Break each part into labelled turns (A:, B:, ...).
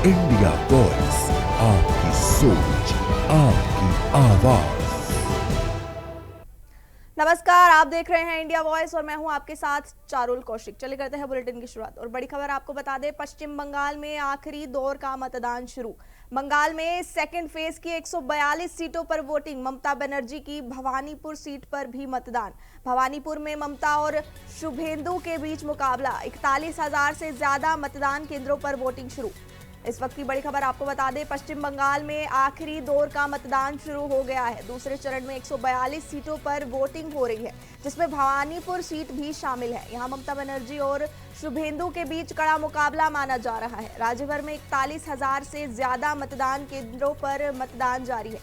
A: India voice, आपकी सोच, आपकी आवाज।
B: नमस्कार, आप देख रहे हैं इंडिया वॉइस और मैं हूं आपके साथ चारुल कौशिक। चलिए करते हैं बुलेटिन की शुरुआत और बड़ी खबर आपको बता दें, पश्चिम बंगाल में आखिरी दौर का मतदान शुरू। बंगाल में सेकंड फेज की 142 सीटों पर वोटिंग। ममता बनर्जी की भवानीपुर सीट पर भी मतदान। भवानीपुर में ममता और शुभेंदु के बीच मुकाबला। 41,000 से ज्यादा मतदान केंद्रों पर वोटिंग शुरू। इस वक्त की बड़ी खबर आपको बता दें, पश्चिम बंगाल में आखिरी दौर का मतदान शुरू हो गया है। दूसरे चरण में 142 सीटों पर वोटिंग हो रही है, जिसमें भवानीपुर सीट भी शामिल है। यहां ममता बनर्जी और शुभेंदु के बीच कड़ा मुकाबला माना जा रहा है। राज्य भर में 41,000 से ज्यादा मतदान केंद्रों पर मतदान जारी है।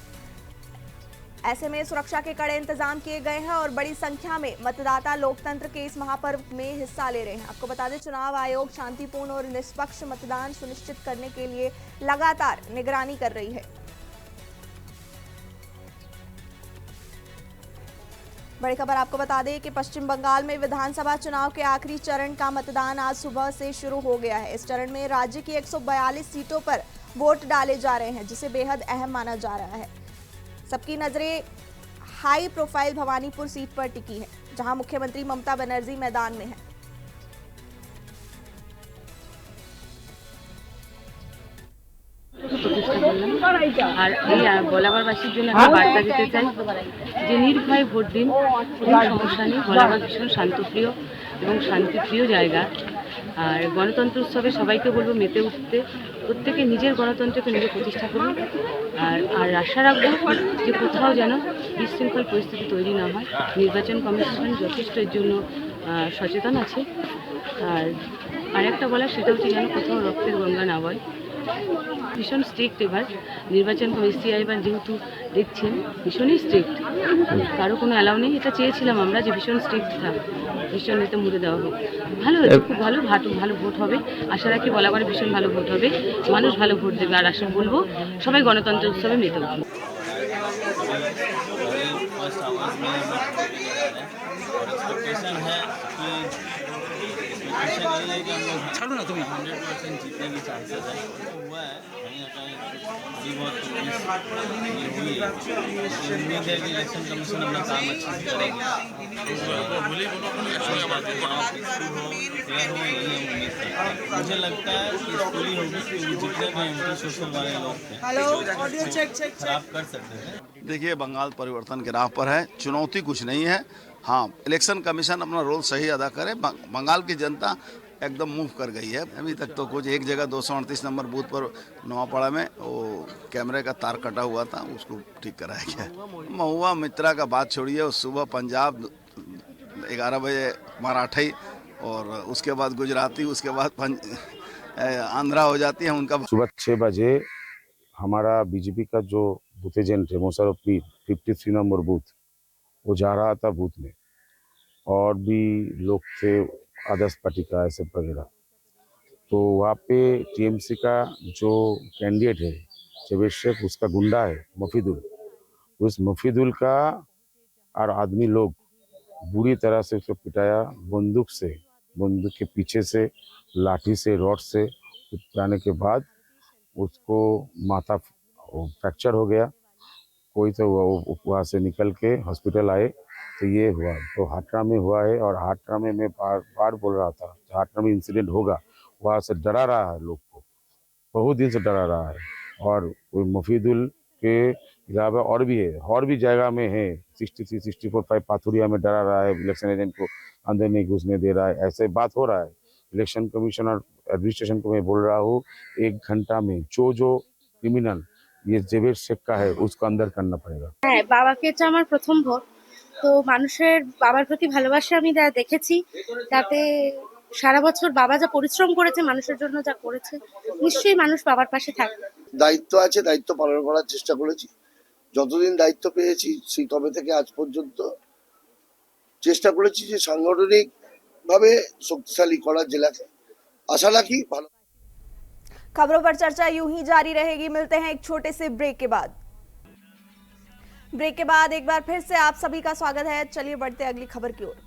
B: ऐसे में सुरक्षा के कड़े इंतजाम किए गए हैं और बड़ी संख्या में मतदाता लोकतंत्र के इस महापर्व में हिस्सा ले रहे हैं। आपको बता दें, चुनाव आयोग शांतिपूर्ण और निष्पक्ष मतदान सुनिश्चित करने के लिए लगातार निगरानी कर रही है। बड़ी खबर आपको बता दें कि पश्चिम बंगाल में विधानसभा चुनाव के आखिरी चरण का मतदान आज सुबह से शुरू हो गया है। इस चरण में राज्य की 142 सीटों पर वोट डाले जा रहे हैं, जिसे बेहद अहम माना जा रहा है। सबकी नजरें हाई प्रोफाइल भवानीपुर सीट पर टिकी है, जहां मुख्यमंत्री ममता बनर्जी मैदान में है।
C: আর এই ভোলাবারবাসীর জন্য একটা বার্তা দিতে চাই যে নির্ভয়ে ভোট দিন, কোনো সমস্যা নেই। ভোলাবার ভীষণ শান্তপ্রিয় এবং শান্তিপ্রিয় জায়গা। আর গণতন্ত্র উৎসবে সবাইকে বলবো মেতে উঠতে, প্রত্যেকে নিজের গণতন্ত্রকে নিজে প্রতিষ্ঠা করুন। আর আশা রাখবো যে কোথাও যেন বিশৃঙ্খল পরিস্থিতি তৈরি না হয়। নির্বাচন কমিশন যথেষ্ট এর জন্য সচেতন আছে। আর একটা বলার সেটা হচ্ছে যেন কোথাও রক্তের গঙ্গা না বয়। ভীষণ স্ট্রিক্ট এবার নির্বাচন কমিশন, এবার যেহেতু দেখছেন ভীষণই স্ট্রিক্ট, কারো কোনো অ্যালাউ নেই। এটা চেয়েছিলাম আমরা যে ভীষণ স্ট্রিক্ট থাক, ভীষণ এতে মুড়ে দেওয়া হোক। ভালো হয়েছে, খুব ভালো ভালো ভোট হবে। আশা রাখি বলাবারে ভীষণ ভালো ভোট হবে, মানুষ ভালো ভোট দেবে। আর আশা বলবো সবাই গণতন্ত্র উৎসবে মেতে উঠুন।
D: ছাড়ো না তুমি 100% जीतने की चांसेस है। हुआ है कहीं ना कहीं थोड़ी बहुत हुई है। उम्मीद है कि इलेक्शन कमीशन अपना काम अच्छे से करेगी। मुझे लगता है कि स्कूली होगी, क्योंकि जितने भी एंटी सोशल वाले लोग थे खराब कर सकते थे।
E: देखिए, बंगाल परिवर्तन के राह पर है, चुनौती कुछ नहीं है। हाँ, इलेक्शन कमीशन अपना रोल सही अदा करे। बंगाल की जनता एकदम मूव कर गई है। अभी तक तो कुछ एक जगह 238 नंबर बूथ पर नवापाड़ा में वो कैमरे का तार कटा हुआ था, उसको ठीक कराया गया। महुआ मित्रा का बात छोड़िए, सुबह पंजाब 11 बजे मराठी और उसके बाद गुजराती, उसके बाद आंध्रा हो जाती है उनका।
F: सुबह 6 बजे हमारा बीजेपी का जो बूथ एजेंट है मोशर्रफ मीर 53 नंबर बूथ, वो जा रहा था बूथ में, और भी लोग थे आदर्श पार्टी का ऐसे वगैरह। तो वहाँ पे टीएमसी का जो कैंडिडेट है जवेद शेख, उसका गुंडा है मफीदुल, उस मफीदुल का और आदमी लोग बुरी तरह से उसको पिटाया। बंदूक के पीछे से लाठी से, रॉड से पिटाने के बाद उसको माथा फ्रैक्चर हो गया। कोई तो वहाँ से निकल के हॉस्पिटल आए तो ये हुआ। तो हाटरा में हुआ है, और हाटरा में मैं बार बोल रहा था हाटरा में इंसिडेंट होगा, वहाँ से डरा रहा है लोग को, बहुत दिन से डरा रहा है। और मफीदुल के अलावा और भी है, और भी जगह में है 63, 64, 5 पाथुरिया में डरा रहा है, इलेक्शन एजेंट को अंदर नहीं घुसने दे रहा है। ऐसे बात हो रहा है। इलेक्शन कमीशन और एडमिनिस्ट्रेशन को मैं बोल रहा हूँ, 1 घंटा में जो क्रिमिनल ये জেবের শেখ का है उसको अंदर करना पड़ेगा।
G: হ্যাঁ, বাবাকে এটা আমার প্রথম ভোট, তো মানুষের বাবার প্রতি ভালোবাসা আমি যা দেখেছি, তাতে সারা বছর বাবা যা পরিশ্রম করেছে মানুষের জন্য, যা করেছে, নিশ্চয়ই মানুষ বাবার পাশে থাকবে।
H: দায়িত্ব আছে, দায়িত্ব পালন করার চেষ্টা করেছি। যতদিন দায়িত্ব পেয়েছি সেই তবে থেকে আজ পর্যন্ত চেষ্টা করেছি যে সাংগঠনিক ভাবে শক্তিশালী করার জেলাকে। আশা রাখি ভালো।
B: खबरों पर चर्चा यूं ही जारी रहेगी। मिलते हैं एक छोटे से ब्रेक के बाद। एक बार फिर से आप सभी का स्वागत है। चलिए बढ़ते अगली खबर की ओर।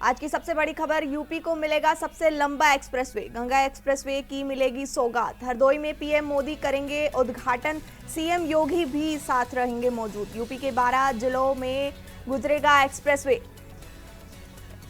B: आज की सबसे बड़ी खबर, यूपी को मिलेगा सबसे लंबा एक्सप्रेसवे, गंगा एक्सप्रेसवे की मिलेगी सौगात। हरदोई में पीएम मोदी करेंगे उद्घाटन, सीएम योगी भी साथ रहेंगे मौजूद। यूपी के 12 जिलों में गुजरेगा एक्सप्रेसवे।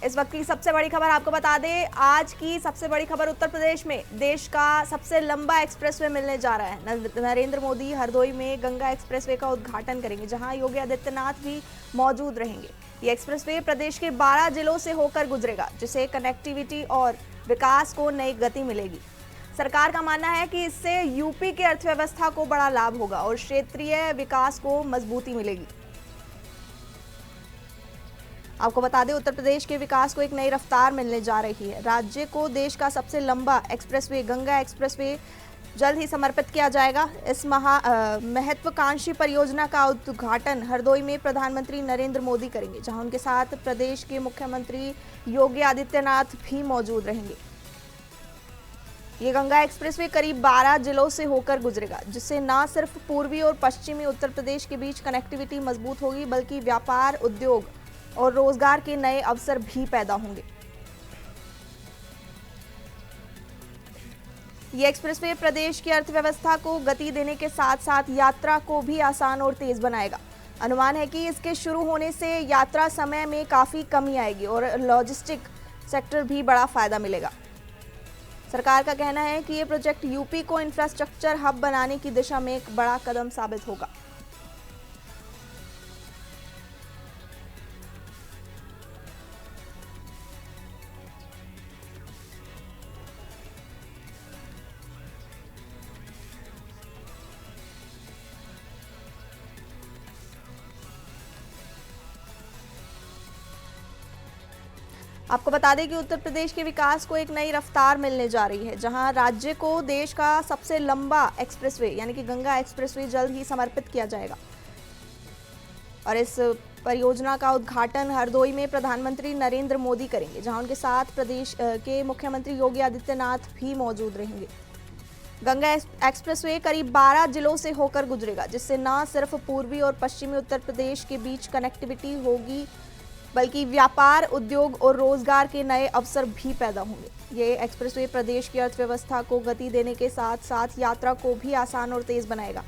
B: इस वक्त की सबसे बड़ी खबर आपको बता दें, आज की सबसे बड़ी खबर, उत्तर प्रदेश में देश का सबसे लंबा एक्सप्रेसवे मिलने जा रहा है। नरेंद्र मोदी हरदोई में गंगा एक्सप्रेसवे का उद्घाटन करेंगे, जहां योगी आदित्यनाथ भी मौजूद रहेंगे। ये एक्सप्रेसवे प्रदेश के 12 जिलों से होकर गुजरेगा, जिससे कनेक्टिविटी और विकास को नई गति मिलेगी। सरकार का मानना है कि इससे यूपी की अर्थव्यवस्था को बड़ा लाभ होगा और क्षेत्रीय विकास को मजबूती मिलेगी। आपको बता दें, उत्तर प्रदेश के विकास को एक नई रफ्तार मिलने जा रही है। राज्य को देश का सबसे लंबा एक्सप्रेसवे गंगा एक्सप्रेसवे जल्द ही समर्पित किया जाएगा। इस महत्वाकांक्षी परियोजना का उद्घाटन हरदोई में प्रधानमंत्री नरेंद्र मोदी करेंगे, जहां उनके साथ प्रदेश के मुख्यमंत्री योगी आदित्यनाथ भी मौजूद रहेंगे। ये गंगा एक्सप्रेसवे करीब 12 जिलों से होकर गुजरेगा, जिससे न सिर्फ पूर्वी और पश्चिमी उत्तर प्रदेश के बीच कनेक्टिविटी मजबूत होगी, बल्कि व्यापार, उद्योग और रोजगार के नए अवसर भी पैदा होंगे। ये एक्सप्रेसवे प्रदेश की अर्थव्यवस्था को गति देने के साथ साथ यात्रा को भी आसान और तेज बनाएगा। अनुमान है कि इसके शुरू होने से यात्रा समय में काफी कमी आएगी और लॉजिस्टिक सेक्टर भी बड़ा फायदा मिलेगा। सरकार का कहना है कि ये प्रोजेक्ट यूपी को इंफ्रास्ट्रक्चर हब बनाने की दिशा में एक बड़ा कदम साबित होगा। आपको बता दें कि उत्तर प्रदेश के विकास को एक नई रफ्तार मिलने जा रही है, जहां राज्य को देश का सबसे लंबा एक्सप्रेसवे यानी कि गंगा एक्सप्रेसवे जल्द ही समर्पित किया जाएगा। और इस परियोजना का उद्घाटन हरदोई में प्रधानमंत्री नरेंद्र मोदी करेंगे, जहां उनके साथ प्रदेश के मुख्यमंत्री योगी आदित्यनाथ भी मौजूद रहेंगे। गंगा एक्सप्रेसवे करीब 12 जिलों से होकर गुजरेगा, जिससे न सिर्फ पूर्वी और पश्चिमी उत्तर प्रदेश के बीच कनेक्टिविटी होगी, बल्कि व्यापार, उद्योग और रोजगार के नए अवसर भी पैदा होंगे। ये एक्सप्रेसवे प्रदेश की अर्थव्यवस्था को गति देने के साथ साथ यात्रा को भी आसान और तेज बनाएगा।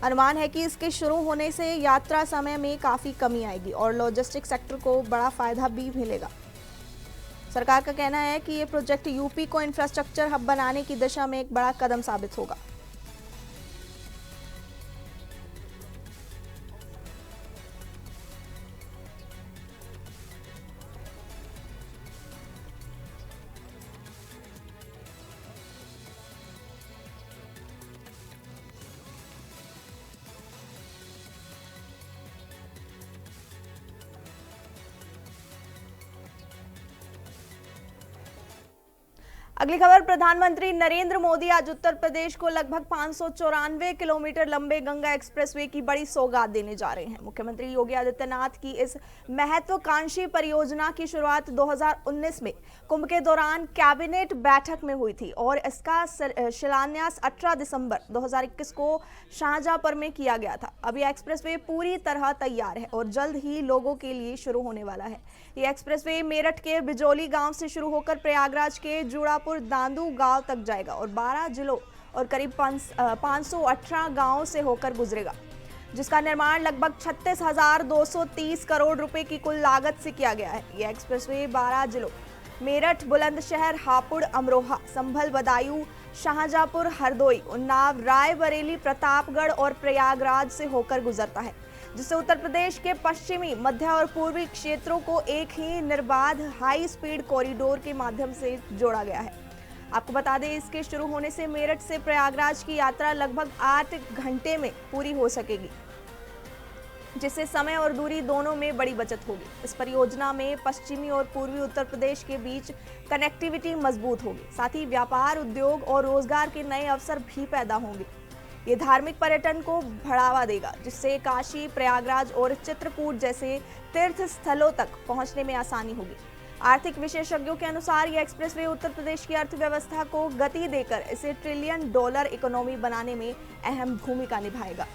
B: अनुमान है कि इसके शुरू होने से यात्रा समय में काफ़ी कमी आएगी और लॉजिस्टिक सेक्टर को बड़ा फायदा भी मिलेगा। सरकार का कहना है कि ये प्रोजेक्ट यूपी को इंफ्रास्ट्रक्चर हब बनाने की दिशा में एक बड़ा कदम साबित होगा। अगली खबर, प्रधानमंत्री नरेंद्र मोदी आज उत्तर प्रदेश को लगभग 594 किलोमीटर लंबे गंगा एक्सप्रेसवे की बड़ी सौगात देने जा रहे हैं। मुख्यमंत्री योगी आदित्यनाथ की इस महत्वाकांक्षी परियोजना की शुरुआत 2019 में कुंभ के दौरान कैबिनेट बैठक में हुई थी और इसका शिलान्यास 18 दिसंबर 2021 को शाहजहांपुर में किया गया था। अब यह एक्सप्रेसवे पूरी तरह तैयार है और जल्द ही लोगों के लिए शुरू होने वाला है। ये एक्सप्रेसवे मेरठ के बिजोली गांव से शुरू होकर प्रयागराज के जुड़ापुर दांदू गांव तक जाएगा और 12 जिलों और करीब 518 गांवों से होकर गुजरेगा, जिसका निर्माण लगभग 36,230 करोड़ रुपए की कुल लागत से किया गया है। यह एक्सप्रेसवे 12 जिलों मेरठ, बुलंदशहर, हापुड़, अमरोहा, संभल, बदायूं, शाहजहांपुर, हरदोई, उन्नाव, रायबरेली, प्रतापगढ़ और प्रयागराज से होकर गुजरता है, जिससे उत्तर प्रदेश के पश्चिमी, मध्य और पूर्वी क्षेत्रों को एक ही निर्बाध हाई स्पीड कॉरिडोर के माध्यम से जोड़ा गया है। आपको बता दें, इसके शुरू होने से मेरठ से प्रयागराज की यात्रा लगभग 8 घंटे में पूरी हो सकेगी, जिससे समय और दूरी दोनों में बड़ी बचत होगी। इस परियोजना में पश्चिमी और पूर्वी उत्तर प्रदेश के बीच कनेक्टिविटी मजबूत होगी, साथ ही व्यापार, उद्योग और रोजगार के नए अवसर भी पैदा होंगे। ये धार्मिक पर्यटन को बढ़ावा देगा, जिससे काशी, प्रयागराज और चित्रकूट जैसे तीर्थ स्थलों तक पहुंचने में आसानी होगी। आर्थिक विशेषज्ञों के अनुसार यह एक्सप्रेसवे उत्तर प्रदेश की अर्थव्यवस्था को गति देकर इसे $1 ट्रिलियन इकोनॉमी बनाने में अहम भूमिका निभाएगा।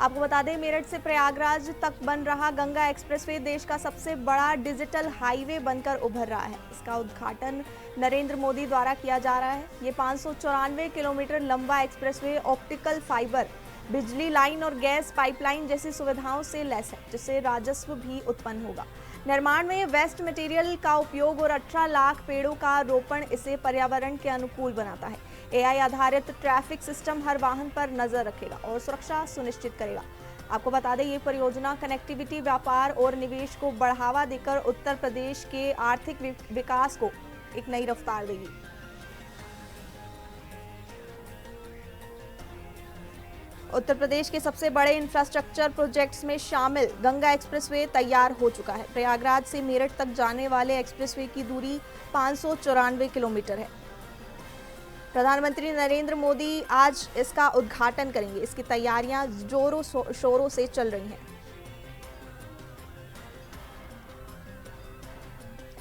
B: आपको बता दें, मेरठ से प्रयागराज तक बन रहा गंगा एक्सप्रेसवे देश का सबसे बड़ा डिजिटल हाईवे बनकर उभर रहा है। इसका उद्घाटन नरेंद्र मोदी द्वारा किया जा रहा है। ये 594 किलोमीटर लंबा एक्सप्रेसवे ऑप्टिकल फाइबर, बिजली लाइन और गैस पाइपलाइन जैसी सुविधाओं से लैस है, जिससे राजस्व भी उत्पन्न होगा। निर्माण में वेस्ट मटेरियल का उपयोग और 18 लाख पेड़ों का रोपण इसे पर्यावरण के अनुकूल बनाता है। एआई आधारित ट्रैफिक सिस्टम हर वाहन पर नजर रखेगा और सुरक्षा सुनिश्चित करेगा। आपको बता दें, ये परियोजना कनेक्टिविटी, व्यापार और निवेश को बढ़ावा देकर उत्तर प्रदेश के आर्थिक विकास को एक नई रफ्तार देगी। उत्तर प्रदेश के सबसे बड़े इंफ्रास्ट्रक्चर प्रोजेक्ट्स में शामिल गंगा एक्सप्रेसवे तैयार हो चुका है। प्रयागराज से मेरठ तक जाने वाले एक्सप्रेसवे की दूरी 594 किलोमीटर है। प्रधानमंत्री नरेंद्र मोदी आज इसका उद्घाटन करेंगे। इसकी तैयारियां जोरों शोरों से चल रही हैं।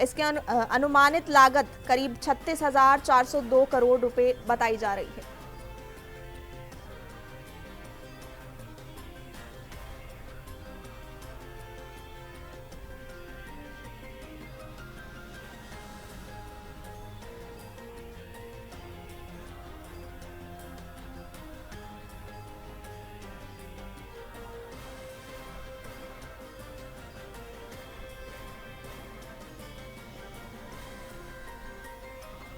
B: इसके अनुमानित लागत करीब 36,402 करोड़ रुपए बताई जा रही है।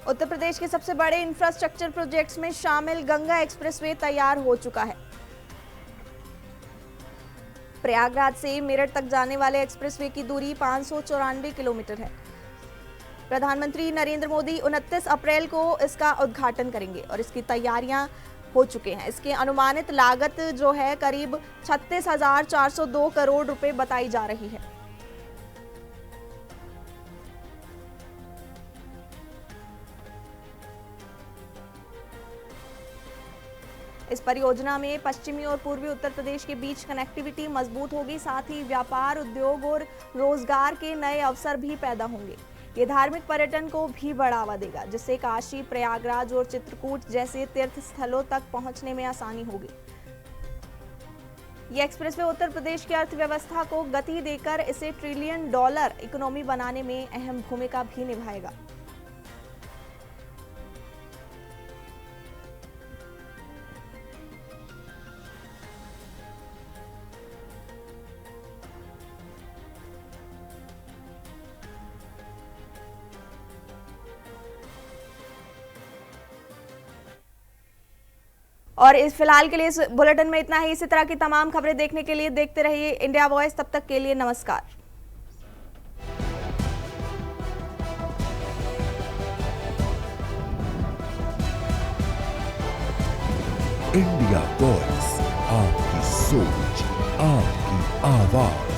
B: उत्तर प्रदेश के सबसे बड़े इंफ्रास्ट्रक्चर प्रोजेक्ट्स में शामिल गंगा एक्सप्रेसवे तैयार हो चुका है। प्रयागराज से मेरठ तक जाने वाले एक्सप्रेसवे की दूरी 594 किलोमीटर है। प्रधानमंत्री नरेंद्र मोदी 29 अप्रैल को इसका उद्घाटन करेंगे और इसकी तैयारियां हो चुके हैं। इसकी अनुमानित लागत जो है करीब 36,402 करोड़ रुपए बताई जा रही है। इस परियोजना में पश्चिमी और पूर्वी उत्तर प्रदेश के बीच कनेक्टिविटी मजबूत होगी। साथ ही व्यापार, उद्योग और रोजगार के नए अवसर भी पैदा होंगे। ये धार्मिक पर्यटन को भी बढ़ावा देगा, जिससे काशी, प्रयागराज और चित्रकूट जैसे तीर्थ स्थलों तक पहुंचने में आसानी होगी। ये एक्सप्रेसवे उत्तर प्रदेश की अर्थव्यवस्था को गति देकर इसे $1 ट्रिलियन इकोनॉमी बनाने में अहम भूमिका भी निभाएगा। और इस फिलहाल के लिए इस बुलेटिन में इतना ही। इसी तरह की तमाम खबरें देखने के लिए देखते रहिए इंडिया वॉइस। तब तक के लिए नमस्कार।
A: इंडिया वॉइस, आपकी सोच, आपकी आवाज।